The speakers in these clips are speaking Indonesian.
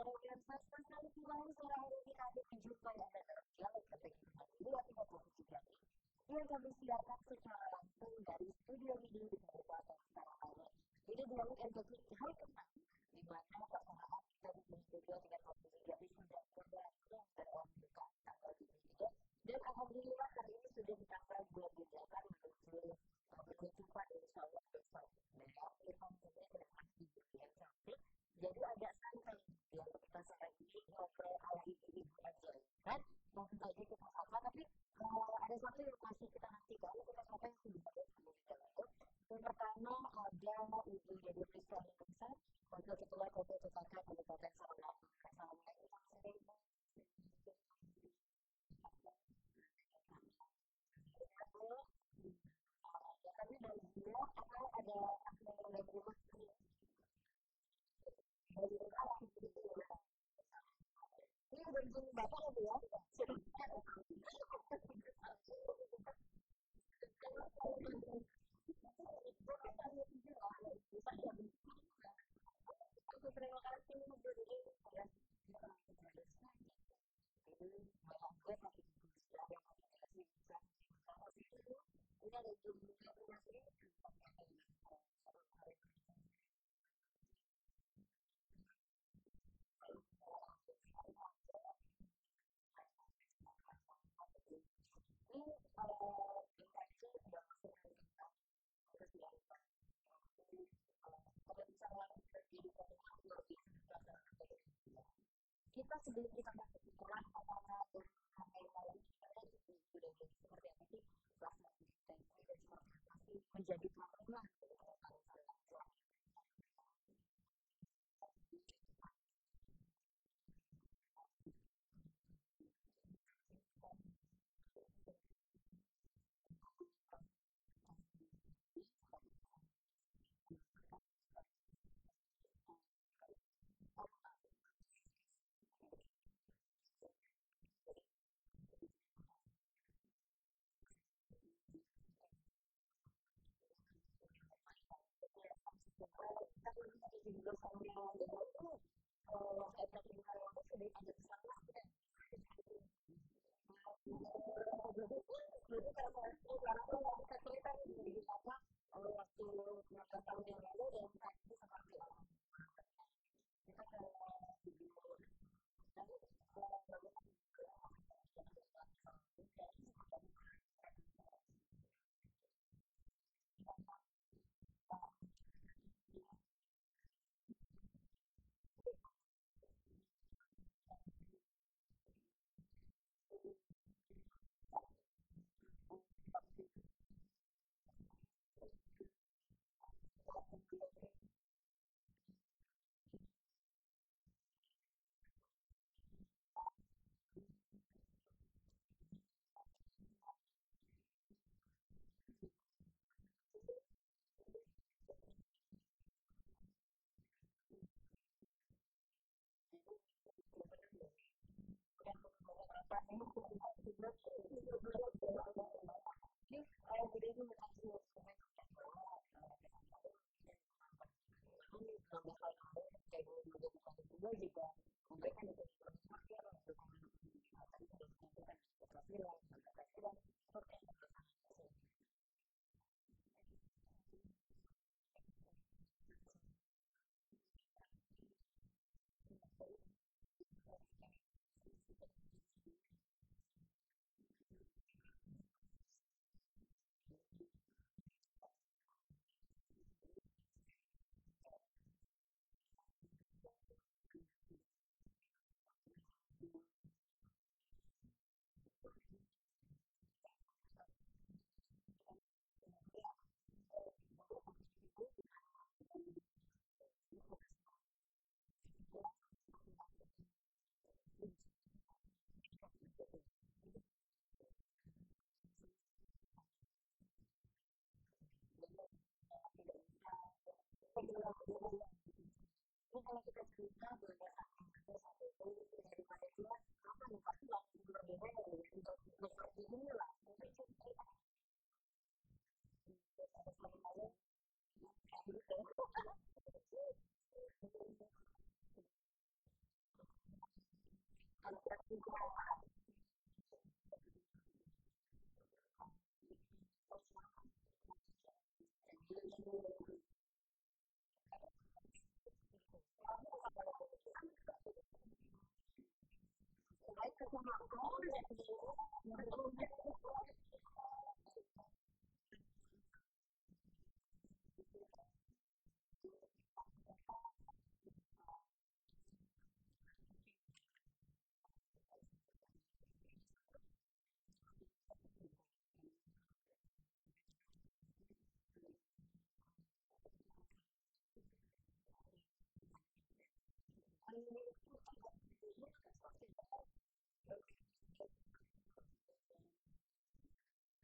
Kemudian fase sekali pulang seorang indikatif menjumpai Anda dalam dialog ketegangan 237 yang kami siarkan secara langsung dari studio video di Kabupaten Karanganyar. Ini dialog NKT hari ke-6, di mana persamaan kita di studio dengan komposisi Gabi sudah berlangsung berbuka tanggal 23 dan alhamdulillah hari ini sudah di tanggal 28 menuju penutupan insya Allah besok. Dan Irfan sendiri tidak masih yang cantik, jadi agak santai yang kita sekarang ini ngobrol ala ibu-ibu aja kan langsung saja kita sapa tapi ada satu yang masih kita nantikan kita sapa yang sudah ada sebelum kita lanjut. Yang pertama ada Ibu Dede Prisca Indonesia, Wakil Ketua KPPKK Kabupaten Sarawak. Assalamualaikum Ibu. Ya, kami dari dia akan ada akun yang rumah dari rumah. Ini berjumpa Bapak ya, terima kasih ya. Ini ada jumlah ini infeksi yang terus kalau misalnya terjadi lebih kita sebelum kita masuk ke sekolah apakah bermain lain kita sudah jadi seperti apa sih rasa kita ini dan seperti apa sih menjadi pemain lah tapi juga sama efek lingkungan itu sudah ada bersama jadi kalau sekarang tuh nggak bisa cerita di apa waktu beberapa tahun yang lalu yang itu seperti apa kita kalau beberapa ini juga ini jadi ini berhasil kayak juga juga memberikan itu ini kalau kita cerita berdasarkan ada satu itu daripada dia apa nih pasti langsung berbeda ya untuk seperti inilah mungkin cerita ada selain lain kayak gitu Antar juga baik ke sama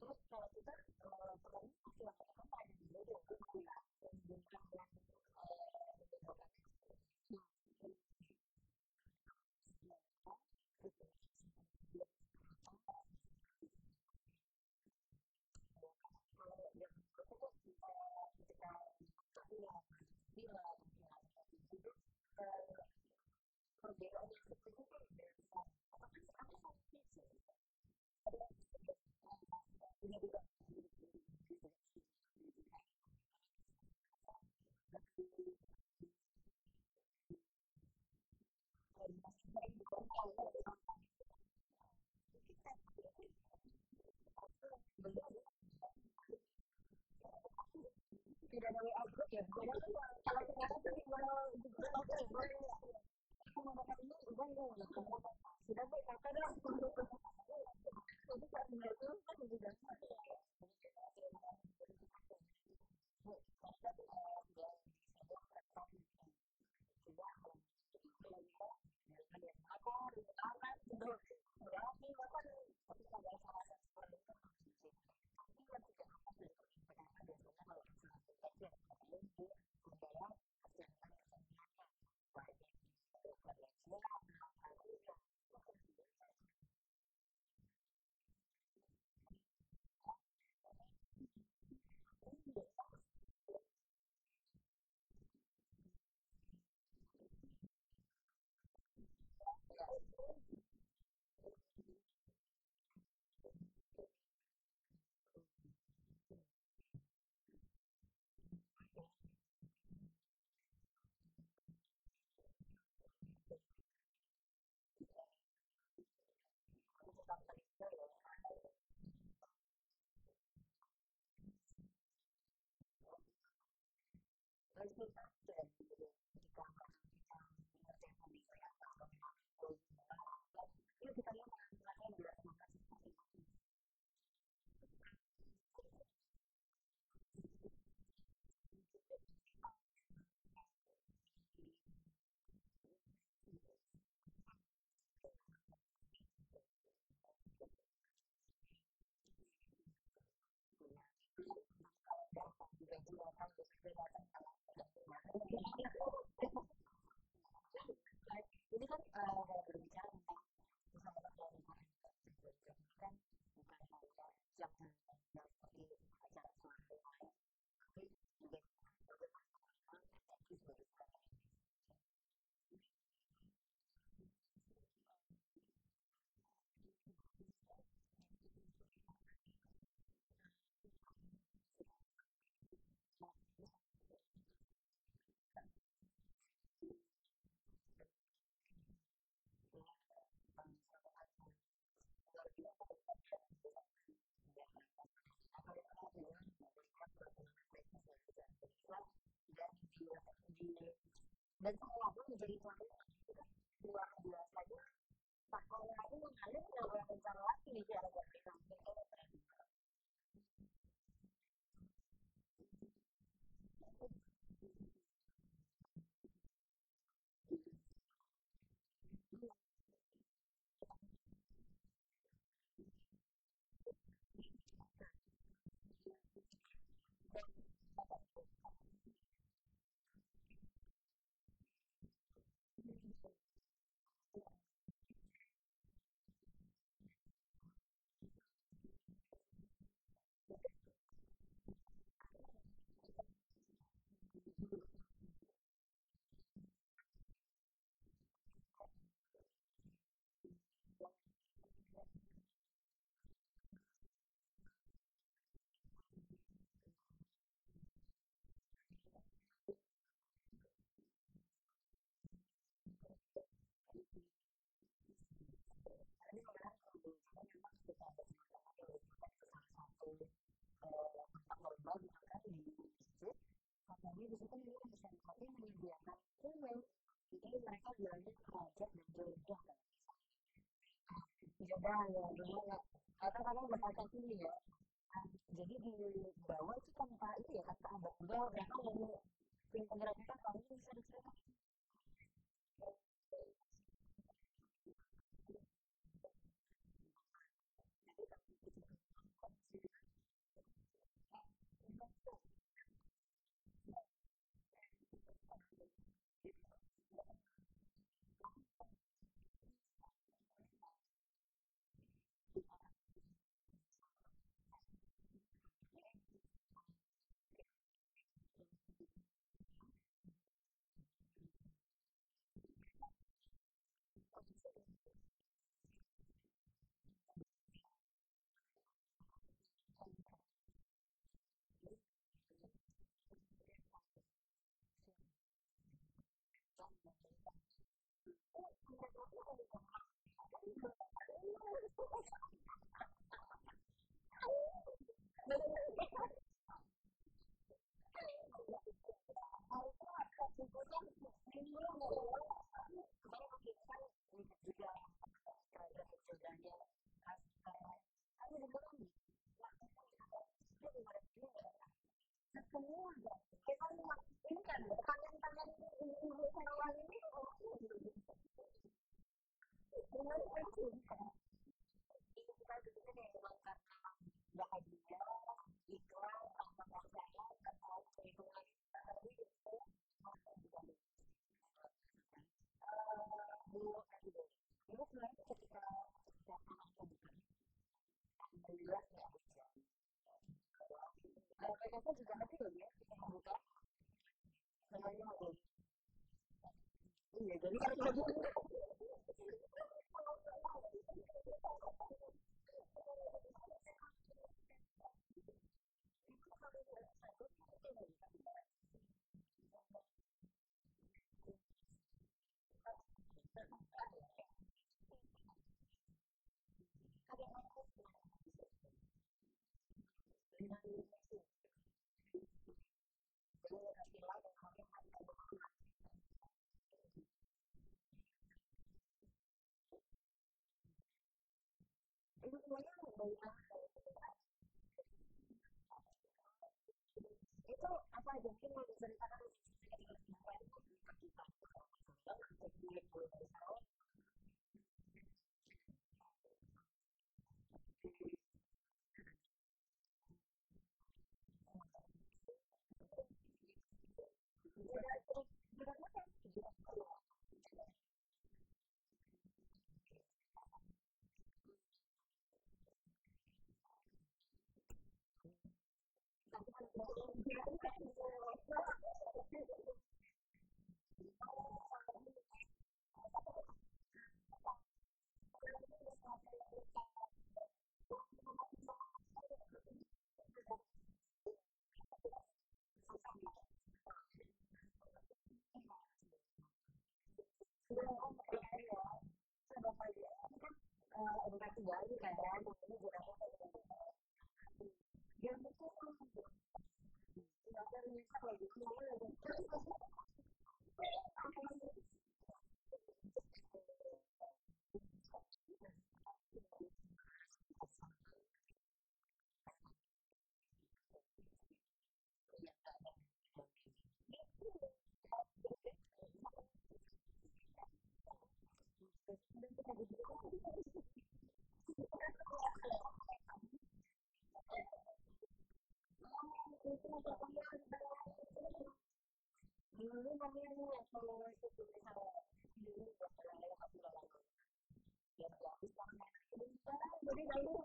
terus kalau kita perlu apa yang dulu perbedaan seperti itu tidak ada WA group ya kalau sekarang tuh menggunakan ini sudah baik kata dah jadi karena itu kan juga ini kan berbicara tentang persahabatan dan hubungan kan bukan hanya yang seperti acara suatu tapi juga dan sekolah pun menjadi contoh luar biasanya pakai lagi mengalir dengan rencana lagi nih cara buat kita itu tempat lomba gitu kan di masjid. Kemudian di situ dia bisa menyediakan kue. Jadi mereka bilangnya kerajaan dan jodoh kan. Jodoh ya, dulu nggak. Atau kamu bahasa sini ya. Jadi di bawah itu tanpa itu ya tanpa abang-abang mereka mau penggeraknya kamu bisa diceritain. Itu sebenarnya ketika datang aku bukan alhamdulillah ya aja. PKK juga ada loh ya kita membuka namanya mau iya jadi kan lagi itu semuanya banyak itu apa aja mungkin mau diceritakan edukasi Bali kan ini juga dia itu tidak ada riset lagi dulu namanya yang kalau itu tulisan dulu berada aku dalam ya bisa jadi lalu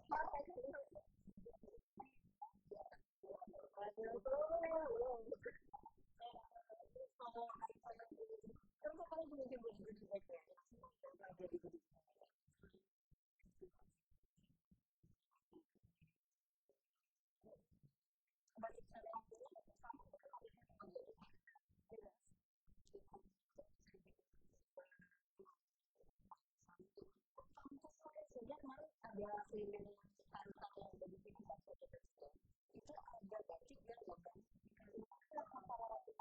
sejak kemarin ada film yang itu ada batik dan logam. Antara di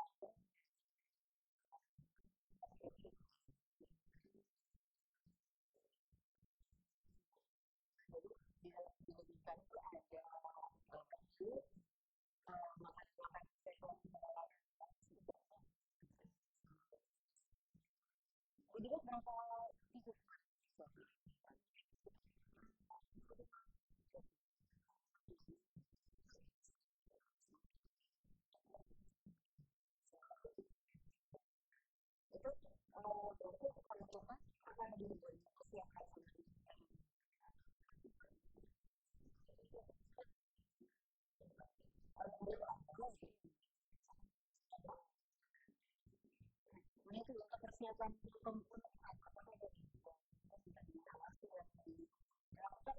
dibagikan itu ada baju, makan makan sektor jadi berapa itu itu berarti penutupan akan disiapkan sendiri. Nah itu untuk persiapan pembukaan apakah dari sudah diawasi dan dilakukan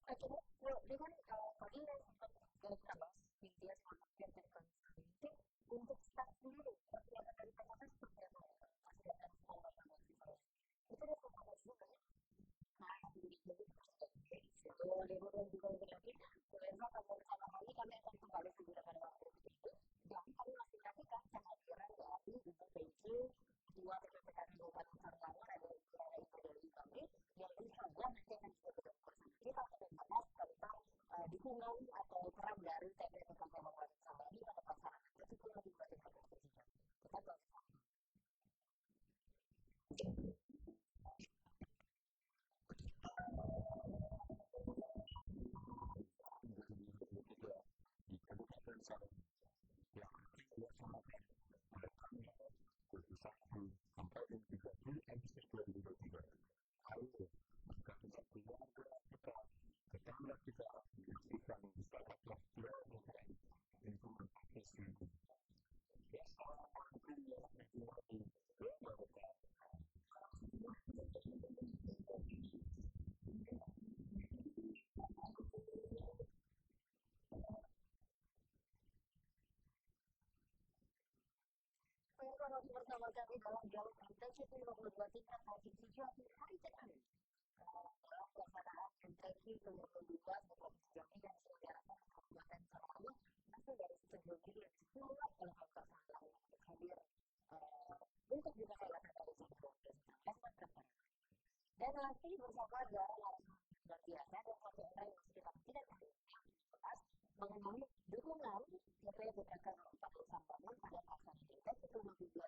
akhirnya dengan tadi yang sempat kita bahas intinya semangat dan mungkin untuk staff sendiri persiapan dari PKK seperti apa ya Mas dan semua itu ada sama juga nah jadi dan juga lagi Reza kalau pertama kali kami akan kembali segera pada waktu itu dan kami masih nantikan kehadiran dari Ibu PJ dua TPPKN Kabupaten Sarawangun ada Ibu dari kami yang insya Allah nanti akan juga bersama kita akan membahas tentang dukungan atau peran dari TPPKN Kabupaten Sarawangun pada pelaksanaan itu lebih banyak kita tahu di Kabupaten Sarawangun yang dilaksanakan pada tanggal 21 sampai 30 Agustus 2023. Lalu, kami keluarga kita, tetangga kita, menyaksikan wisata program implementasi keselamatan yang menikmati mereka. Kalau bersama kami dalam dialog intensi 52 tingkat provinsi Jawa Timur hari ini dalam pelaksanaan intensi 22 provinsi Jawa Timur dan selenggarakan Kabupaten Sarawangun masih dari sejauh ini 10 dalam pelaksanaan hadir untuk juga salah satu dari dan nanti bersama dengan luar biasa dan satu orang yang kita tidak bahas mengenai dukungan supaya bukan empat Sambungan pada pelaksanaan intensi 22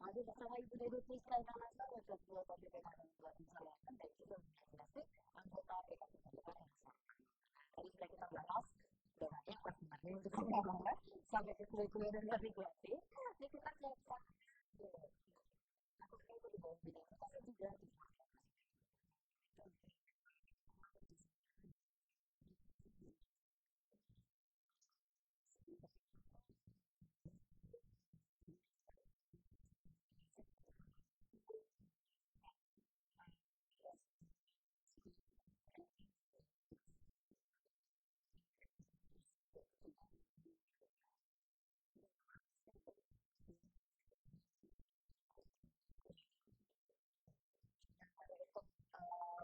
masih bersama Ibu Dewi Priska Namasan, Ketua PPKN Kabupaten Sarawangun dan juga Administrasi anggota PKP Kabupaten Sarawangun. Tadi sudah kita bahas banyak pertemuan untuk semua sampai ke kue-kue dan navigasi. Ini kita ke aku kayak di bawah bidang juga. Untuk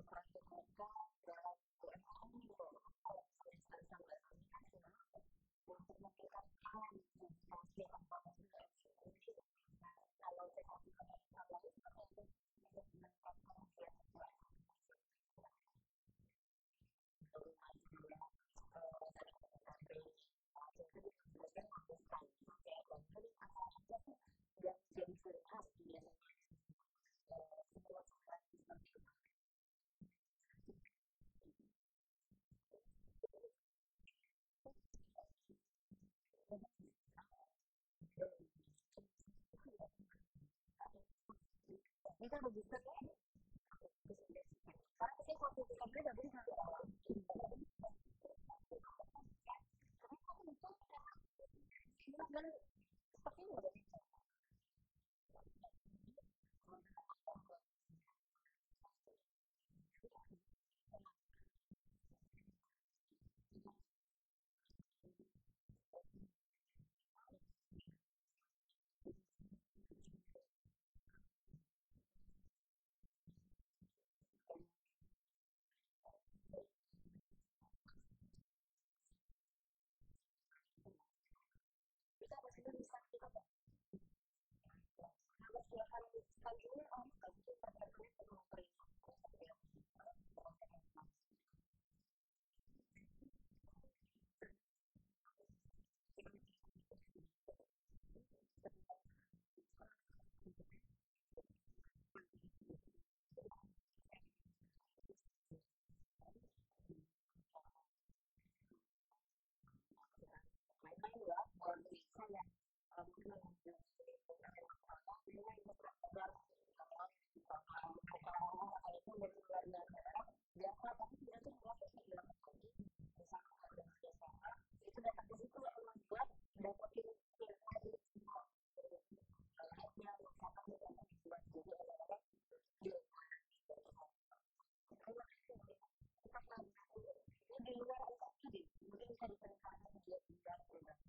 praktik muka dalam UMKM gitu semester sampai nasional untuk meningkatkan pasti apa kalau saya kasih kalau itu untuk meningkatkan dan jadi ciri khas biasanya semua seperti Ini kan registernya karena sih sertifikatnya udah bisa. Dan seperti ini udah bisa. Bisa masih bisa kita harus silakan sekali ini oh itu tergantung pemerintah. Main-main ya kalau bisa ya mungkin itu dari luar negara biasa tapi tidak tuh buat misalnya ada kerjasama itu dapat di situ emang buat dapetin ilmu lainnya misalkan buat jadi orang-orang di di luar itu mungkin bisa ditemukan dia juga bisa kayak gitu.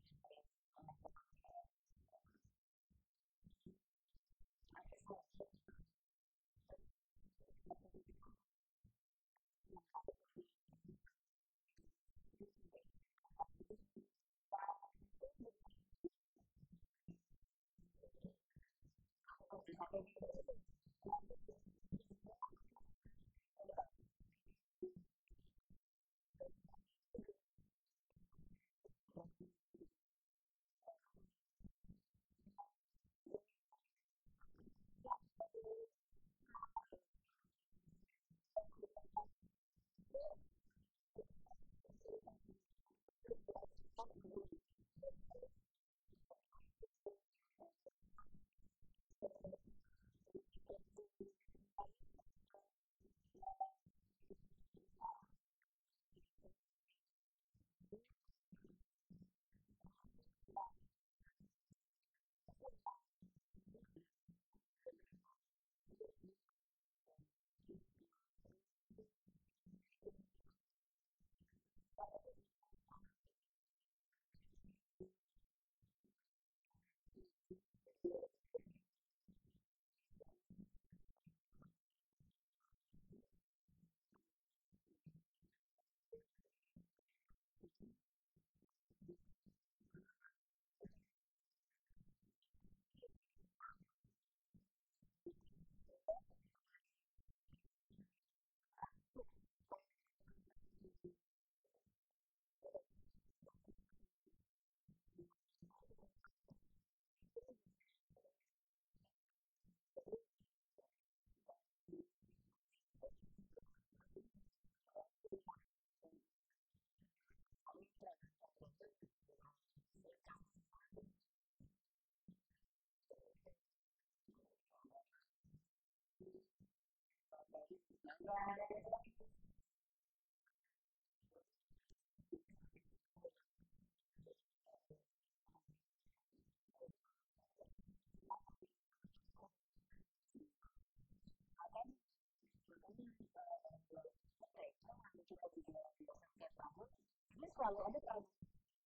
Ini selalu ada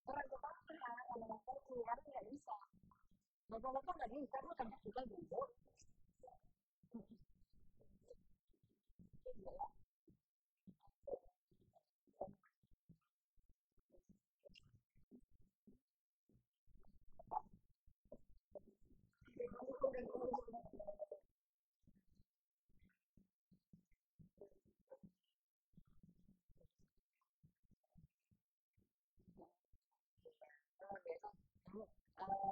peran utama kalau karena nggak bisa bapak-bapak nggak bisa karena kadang juga dulu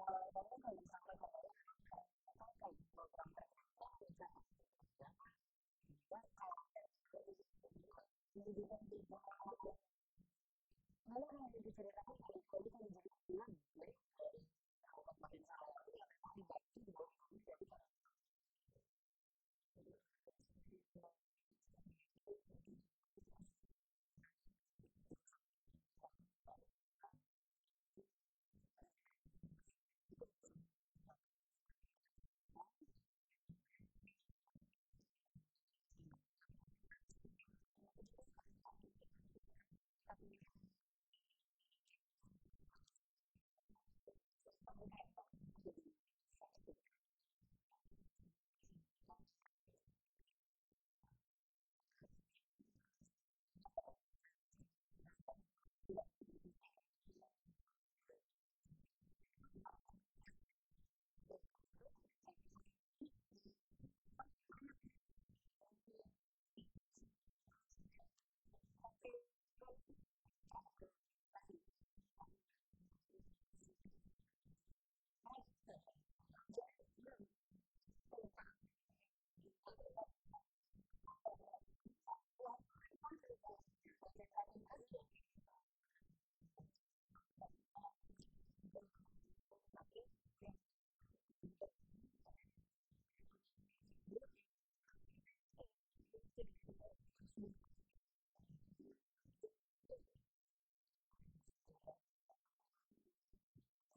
biasa bapak nggak bisa kayak program mereka bisa pendidikan di bawah malah yang diceritakan kalau itu menjadi bulan dari makin salah pribadi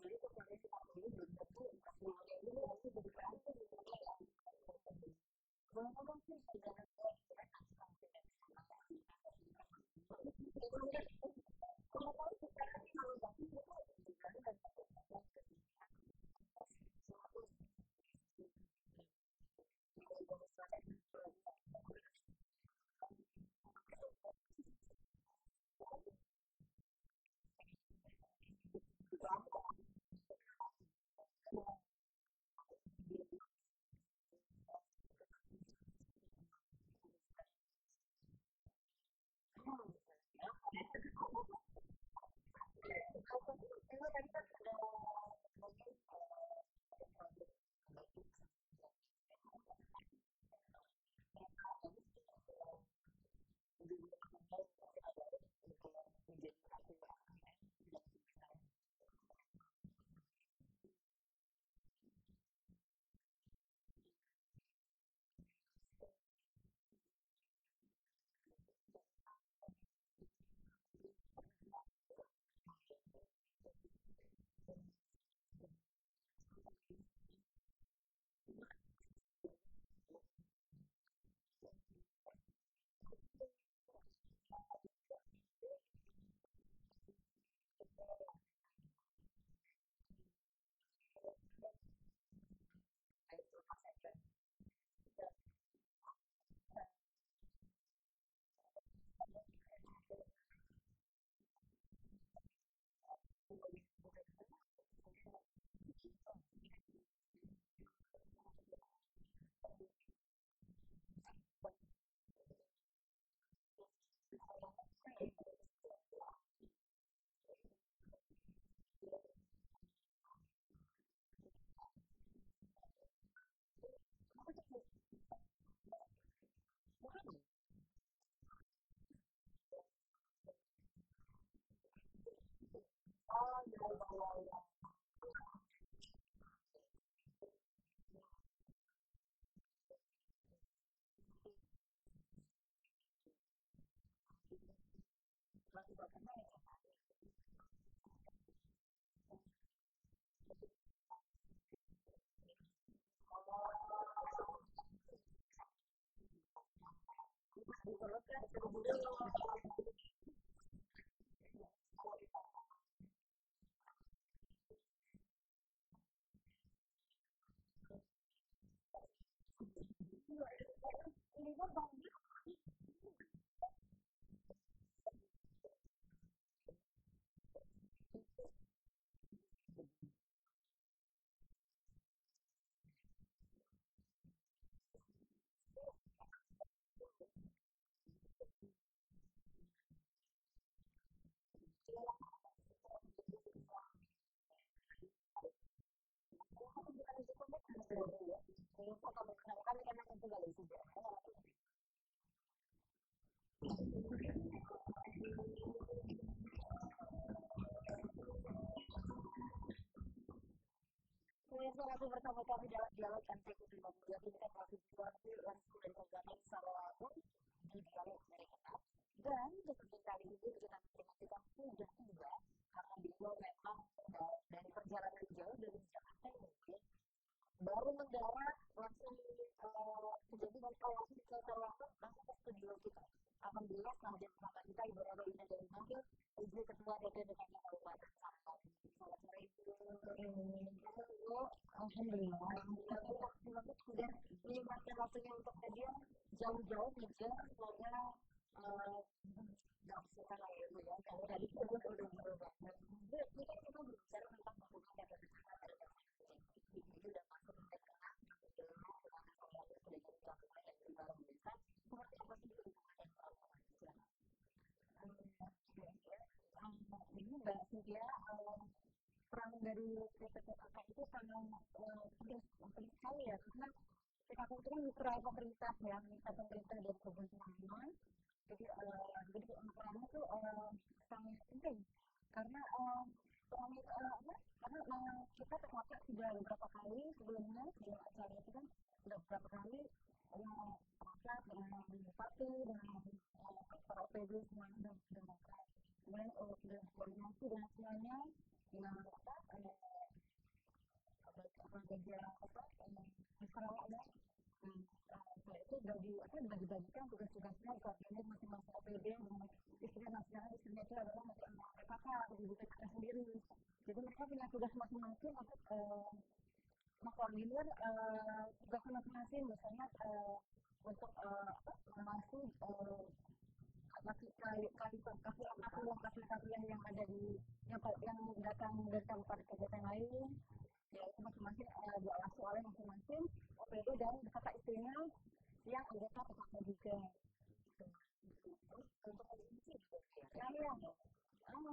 Jadi potensi kamu ini belum tentu semuanya ini masih jadi berantem gitu ya. Walaupun sih sudah ada kalau tahu sekarang kalau bagus itu gimana itu tadi kan udah mungkin menjadi satu oh ya masih berkembang ya. Diteruskan kemudian ini kan bukan itu komitmen sebenarnya. Ini kok kamu kenapa kami kan itu gak juga. Pemirsa masih bersama kami dalam dialog MTQ 50 tingkat partisipasi langsung dan organik secara langsung di dialog mereka. Dan seperti kali ini kita menginformasikan sudah tiba karena beliau memang dari perjalanan jauh dari Jakarta mungkin baru mendarat langsung jadi langsung ke Karawang langsung ke studio kita. Alhamdulillah sama jam pertama kita Ibu Roda ini dari manggil alhamdulillah, alhamdulillah banget sudah menyempatkan waktunya untuk hadir jauh-jauh kerja semoga nggak suka lah ya Bu ya kalau tadi udah banget. Ini kan kita berbicara tentang hubungan dan pertemanan itu udah masuk ke tengah gitu ya karena saya sudah jadi pelaku yang luar biasa seperti apa sih hubungan dan pertemanan ini Mbak Cynthia peran dari PPKK itu sangat penting sekali ya karena PKK itu kan mitra pemerintah ya mitra pemerintah dan kebencanaan jadi perannya itu sangat penting karena karena kita PKK sudah beberapa kali sebelumnya sebelum acara itu kan sudah beberapa kali rapat dengan bupati dengan para OPD semuanya dan kemudian sudah koordinasi dengan semuanya dengan masalah ada setelah itu sudah dibagikan tugas-tugasnya koordinir masing-masing OPD dengan istrinya nasional istrinya itu adalah PKK ibu PKK sendiri jadi mereka punya tugas masing-masing untuk mengkoordinir tugas masing-masing misalnya untuk mengawasi lokasi yang ada di yang datang dari kabupaten lain ya itu masing-masing diawasi oleh masing-masing OPD dan beserta istrinya yang anggota PKK juga. Terus untuk konsumsi ya peran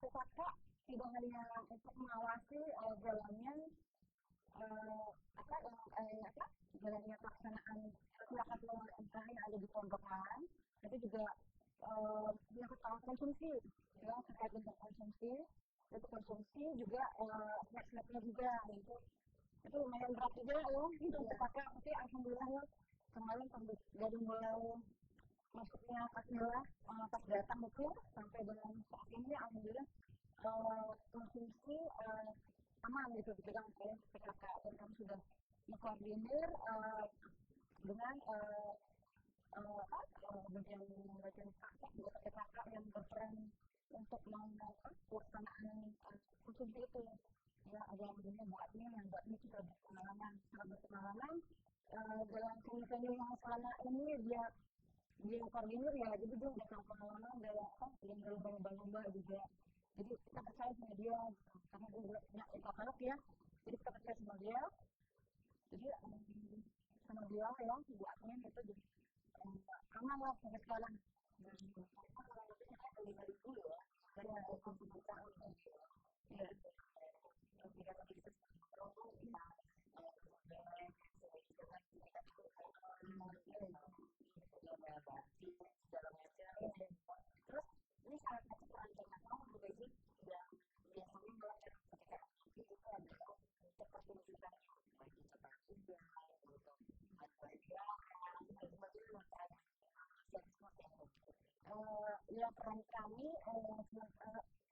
PKK tidak hanya untuk mengawasi jalannya jalannya pelaksanaan masyarakat UMKM yang ada di Pondokan, tapi juga menyangkut konsumsi, ya terkait dengan konsumsi, itu konsumsi juga snack-snacknya juga, itu lumayan berat juga ya, itu PKK, tapi alhamdulillah ya kemarin dari mulai masuknya Kasmila pas datang itu sampai dengan saat ini alhamdulillah konsumsi aman gitu dipegang oleh PKK dan kami sudah mengkoordinir dengan bagian praktek juga PKK yang berperan untuk pelaksanaan konsumsi itu ya ada yang namanya buatnya juga berpengalaman dalam seni yang selama ini dia koordinir ya jadi dia udah tahu pengalaman dalam yang dalam lomba-lomba juga jadi kita percaya sama dia karena dia juga punya katalog ya jadi kita percaya sama dia jadi sama dia ya buatnya itu jadi aman lah sampai sekarang kalau lebih dari dulu ya dari kontribusi ya tidak begitu terus ini salah satu perancangan kamu juga sih yang biasanya melakukan ketika itu adalah untuk pertunjukan bagi cepat juga untuk ya peran kami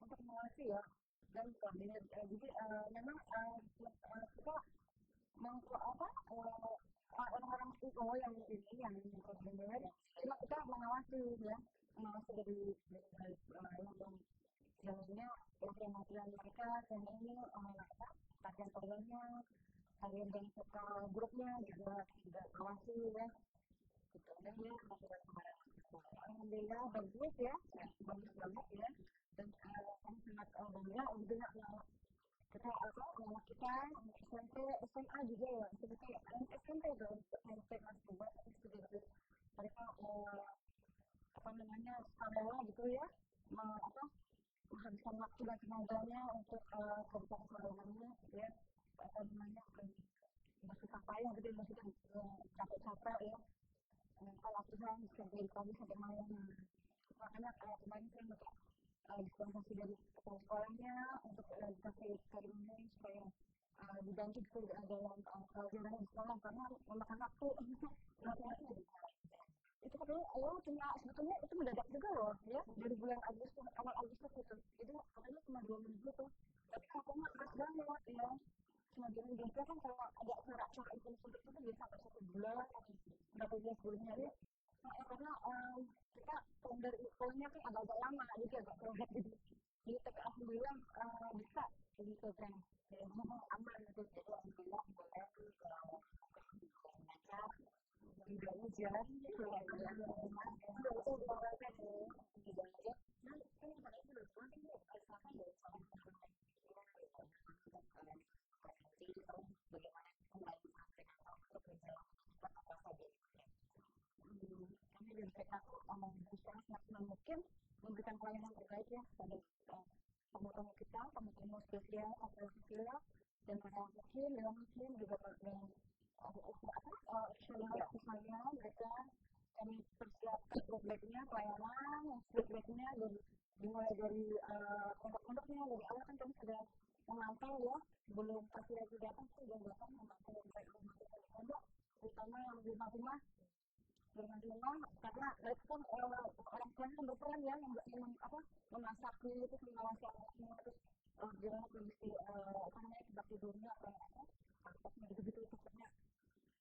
untuk mengawasi ya dan koordinir jadi memang kita orang-orang IO yang ini yang koordinir cuma kita mengawasi ya mengawasi dari jalannya latihan mereka dan ini latihan programnya kalian dan grupnya juga awasi ya gitu dan dia melakukan kemarin alhamdulillah bagus ya bagus banget ya dan kami sangat bangga untuk kita anak kita SMP SMA juga ya seperti SMP dong SMP kelas 2 sudah mereka skala gitu ya menghabiskan waktu dan tenaganya untuk kebutuhan sehari-harinya gitu ya bersusah payah gitu maksudnya capek-capek ya latihan dari pagi sampai malam makanya kemarin saya minta dispensasi dari kepala sekolahnya untuk dikasih kiriman supaya diganti dalam pelajaran di sekolah karena memakan waktu itu katanya cuma sebetulnya itu mendadak juga loh ya dari bulan Agustus awal Agustus itu katanya cuma 2 minggu tuh tapi katanya keras banget ya cuma 2 minggu kan kalau ada acara itu itu bisa sampai 1 bulan berapa bulan sebelumnya ya karena kita dari infonya kan agak lama jadi agak telat gitu jadi tapi alhamdulillah bisa gitu kan aman Jadi alhamdulillah boleh lancar, tidak hujan, itu olahraga nih, tidak aja. Nah, kan yang paling itu nanti misalkan ya nanti bagaimana kembali sampai atau bekerja apa saja. Kami dari PKK berusaha semaksimal mungkin memberikan pelayanan terbaik ya pada tamu-tamu kita, tamu-tamu spesial atau sosial dan para mungkin dalam muslim juga dengan misalnya mereka kami persiapkan baik-baiknya pelayanan yang sebaik-baiknya dari dimulai dari pondok-pondoknya dari awal kan kami sudah memantau ya sebelum pasti lagi datang sudah datang memantau baik pondok terutama yang di rumah-rumah karena itu kan orang tuanya berperan ya memasak itu mengawasi anaknya terus gimana kondisi tempat tidurnya apa gitu-gitu pokoknya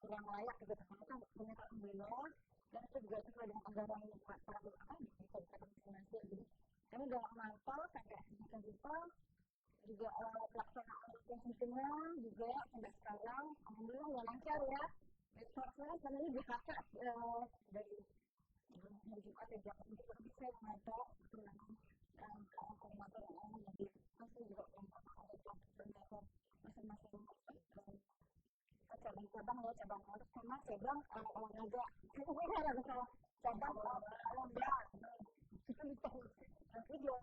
kurang layak gitu ternyata ternyata belum dan itu juga sesuai dengan anggaran para di kabupaten masing-masing jadi kami udah mantau sampai kita juga pelaksanaan fungsinya juga sampai sekarang alhamdulillah nggak lancar ya. Soalnya sebenarnya di kakak dari hari Jumat ya jam itu bisa memantau koordinator yang jadi masih juga koordinator masing-masing cabang-cabang ya cabang harus sama cabang olahraga itu ada salah cabang olahraga itu bisa video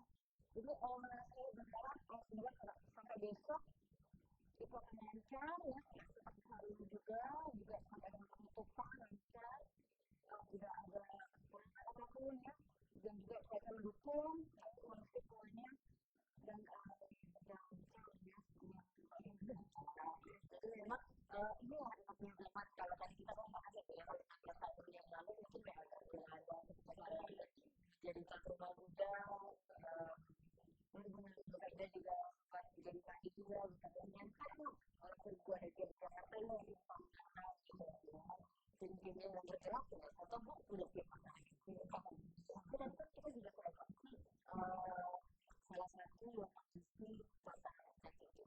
jadi saya berharap semoga sampai besok itu akan lancar ya seperti hari ini juga sampai dengan penutupan lancar tidak ada kekurangan apapun ya dan juga saya akan mendukung kondisi semuanya dan yang ya jadi memang ini yang tepat kalau tadi kita membahas ya kalau tahun yang lalu mungkin ada jadi rumah muda berbeda juga buat jadi tadi juga yang kan walaupun gue ada di Jakarta ini tim-timnya yang bergerak atau udah dan kita juga sudah pasti salah satu yang pasti pasangan kaki itu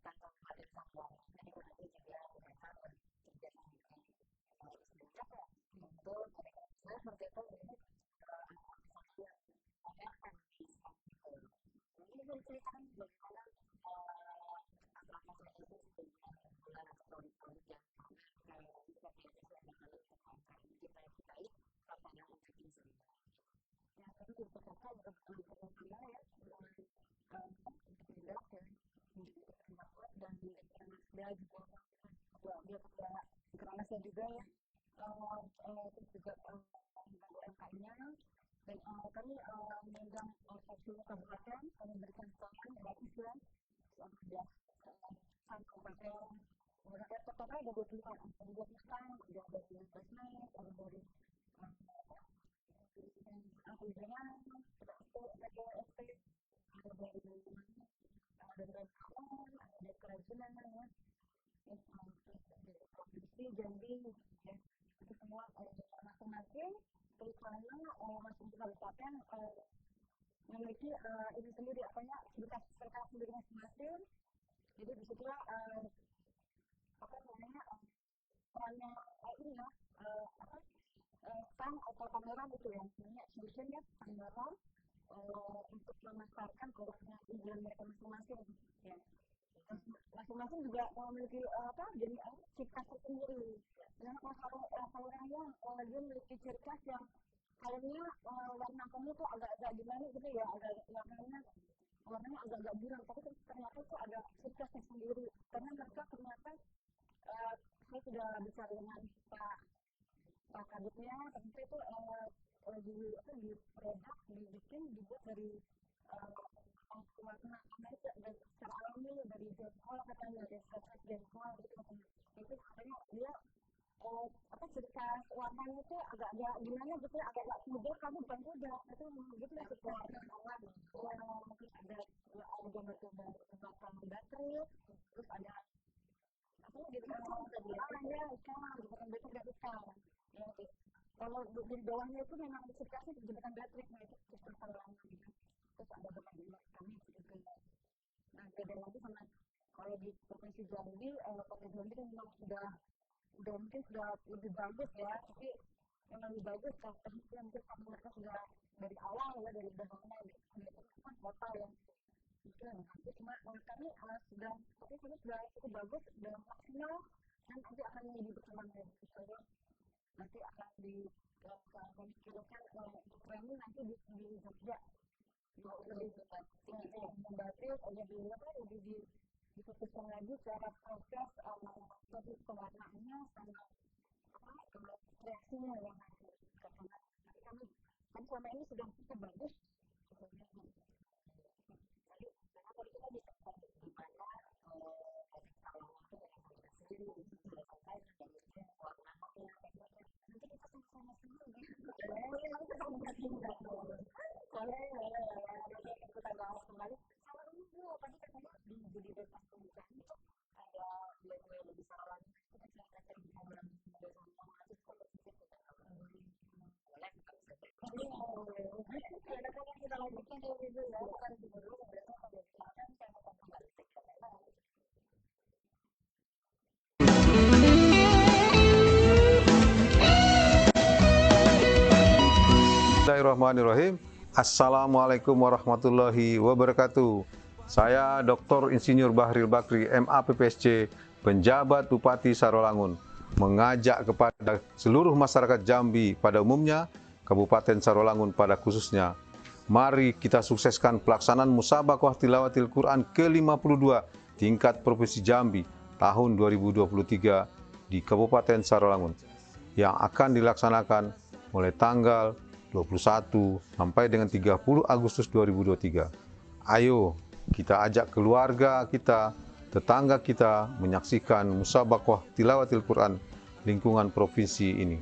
tanpa ada sama jadi berarti juga mereka bekerja sama sebenarnya itu saya seperti itu akan bisa ini menceritakan bagaimana apa saja itu bulan atau produk yang bisa kita pada untuk ini sendiri. Ya, tapi untuk kakak untuk dia ya, tidak dan dia juga dia ketua kerasnya juga ya, terus juga MK-nya dan kami memegang seluruh kabupaten kami berikan pelayanan gratis ya sudah kabupaten kemudian totalnya ada 20 kan ada 20 stand ada dari basement ada dari tujuannya PKSP ada dari kawan ada dari kerajinan ya provinsi Jambi ya itu semua masing-masing terus karena masing-masing kabupaten memiliki ini sendiri berkas sendiri masing-masing jadi disitulah apa namanya perannya ini ya stand atau kamera gitu ya sebenarnya solusinya kamera untuk memasarkan produknya tujuan mereka masing-masing ya masing-masing juga memiliki jadi ciri khas tersendiri karena kalau yang dia memiliki ciri khas yang kayaknya warna kamu tuh agak-agak gimana gitu ya agak warnanya agak-agak buram tapi ternyata tuh ada ciri khasnya sendiri karena mereka ternyata saya sudah bicara dengan Pak Kadutnya ternyata itu di produk dibikin dibuat dari warna dan secara alami dari jengkol katanya dari serat jengkol gitu itu katanya dia ciri khas warnanya itu agak gimana gitu agak muda kamu bukan muda itu gitu ya setelah mungkin ada gambar baterai terus ada apa gitu ya bukan baterai dari ikan ya kalau di bawahnya itu memang dikasih jebakan baterai nah itu sistem pengelolaan gitu terus ada beberapa kami juga nah beda lagi sama Kalau di Provinsi Jambi, Kota Jambi kan memang udah mungkin sudah lebih bagus ya, tapi yang lebih bagus tapi mungkin karena mereka sudah dari awal ya dari bangunan itu kan kota yang mungkin tapi cuma menurut kami sudah tapi kami sudah cukup bagus sudah maksimal dan nanti akan menjadi berkembang lagi misalnya nanti akan memikirkan untuk training nanti di Jogja lebih membatis lebih apa lebih difokuskan lagi secara proses proses pewarnaannya sama kreasinya yang nanti karena kami kan selama ini sudah cukup bagus jadi karena tadi kita bisa di mana efek salonnya itu dari sendiri sudah sampai dari warna nanti kita sama-sama sendiri boleh nanti kita sama-sama boleh nanti kita bahas kembali kalau dulu tadi katanya di Budi Bebas Pembukaan itu ada dua lebih salah kita cerita cerita dengan mahasiswa boleh ada kan kita lanjutkan dari dulu ya bukan dulu berarti pada silakan saya akan kembali ke Bismillahirrahmanirrahim. Assalamualaikum warahmatullahi wabarakatuh. Saya Dr. Insinyur Bahril Bakri, MA PPSC, penjabat Bupati Sarolangun, mengajak kepada seluruh masyarakat Jambi pada umumnya, Kabupaten Sarolangun pada khususnya, mari kita sukseskan pelaksanaan Musabaqah Tilawatil Quran ke-52 tingkat Provinsi Jambi tahun 2023 di Kabupaten Sarolangun yang akan dilaksanakan mulai tanggal 21 sampai dengan 30 Agustus 2023. Ayo kita ajak keluarga kita, tetangga kita menyaksikan Musabaqah Tilawatil Quran lingkungan provinsi ini.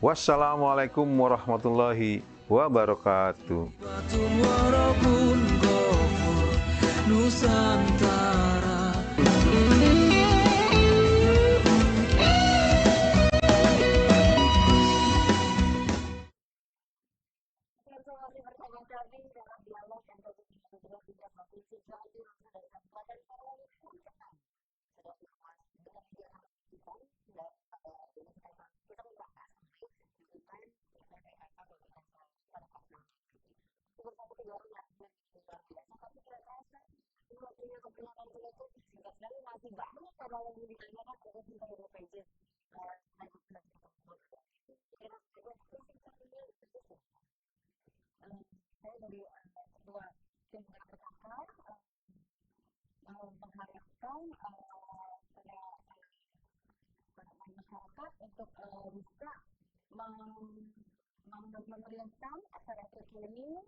Wassalamualaikum warahmatullahi wabarakatuh. Nusantara. masih bersama kami dalam dialog yang kedua tidak provinsi Jambi dari Kabupaten Sarolangun sudah dengan dia kita sudah kita membahas tentang bersama kedua orang yang luar biasa tapi tidak terasa cuma punya kepentingan itu singkat sekali masih banyak kalau yang ditanyakan untuk tentang BPJ saya dari kedua tim berkata mengharapkan pada masyarakat untuk bisa memeriahkan acara ini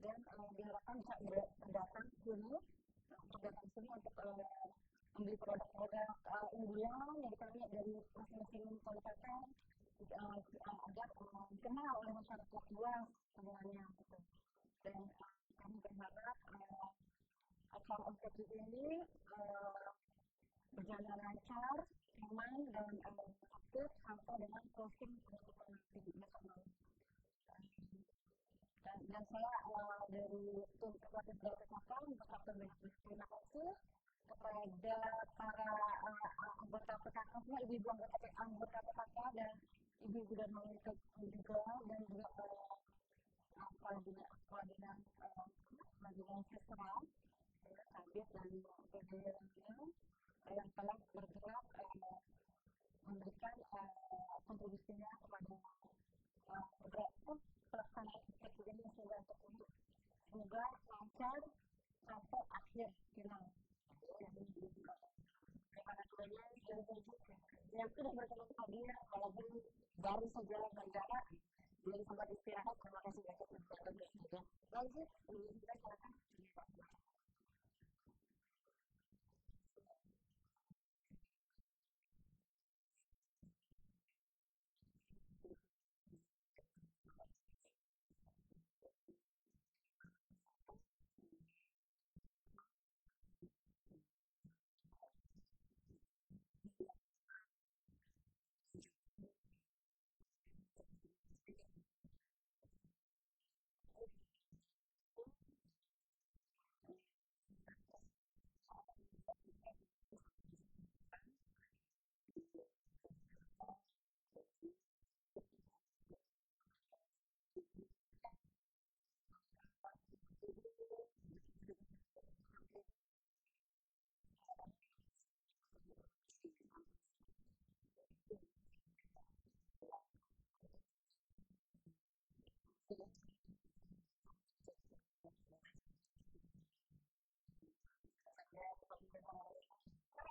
dan diharapkan bisa datang sini untuk membeli produk-produk unggulan dari kami dari masing-masing kabupaten agar dikenal oleh masyarakat luas semuanya gitu. Dan kami berharap acara OTT ini berjalan lancar, aman dan aktif sampai dengan closing penutupan nanti besok malam. Dan saya dari tim pelatih BPKK mengucapkan terima kasih kepada para anggota PKK, ibu-ibu anggota PKK dan ibu-ibu dan wanita juga dan juga pelajaran sesra Kabit dan PDL yang telah bergerak memberikan kontribusinya kepada pelaksanaan ini sehingga semoga lancar sampai akhir final. Yang sudah bertemu hadir walaupun baru saja berjarak belum sempat istirahat. Terima kasih banyak untuk bersedia. Lanjut, kita silakan.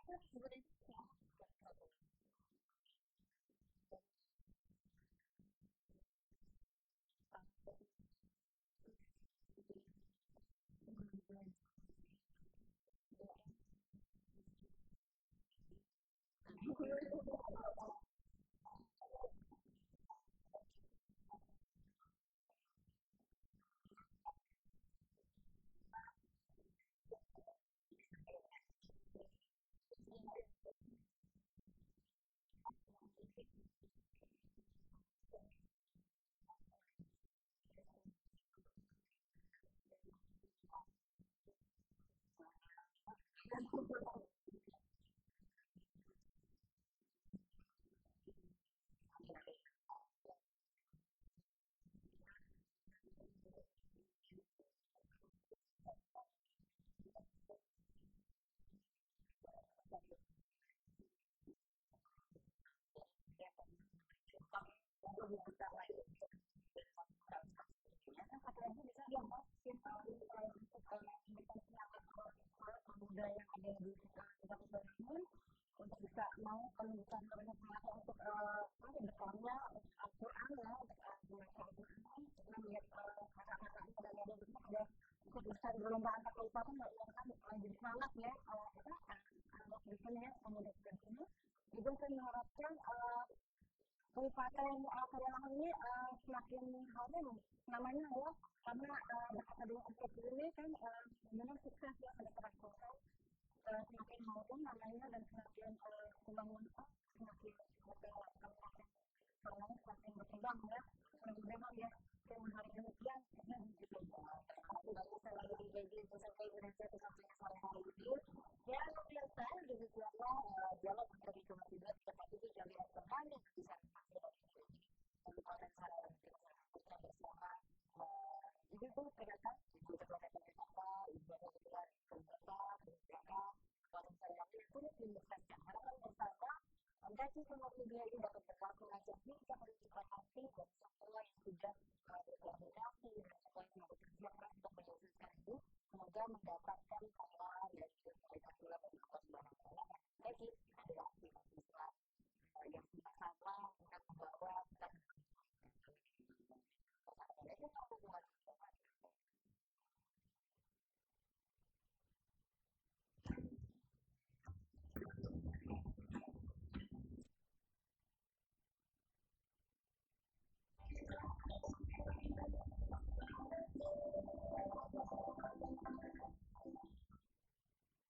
sebenarnya lebih besar lagi. Satu lagi bisa dia masukin untuk investasi pemuda yang ada di sekitar Bandung untuk bisa mau pendidikan bermanfaat untuk berkarya untuk Al-Quran ya untuk membaca Al-Quran melihat kakak-kakak dan ada ada ikut besar berlomba antar kabupaten yang kan jadi semangat ya anak di sini ya pemuda di sini juga saya mengharapkan Kabupaten Kalimantan ini semakin harum namanya ya karena berkata dengan FPP ini kan memang sukses ya pada saat proses semakin harum namanya dan semakin pembangunan semakin kabupaten Karawang semakin berkembang ya mudah-mudahan ya dengan hari demikian kita bisa bagus selalu dijaga sampai berhasil sampai sore hari ini ya pemirsa demikianlah dialog dari Komisi 2 terkait itu jalur kembali bisa dan saran kita bersama jadi itu ternyata ibu ketua KPK ibu ketua KPK kalau saya itu diinvestasikan harapan bersama gaji sama media ini dapat berlangsung lancar hingga menunjukkan hati dan semua yang sudah berkomunikasi dan semua yang bekerja keras untuk menyelesaikan itu semoga mendapatkan pahala dari mereka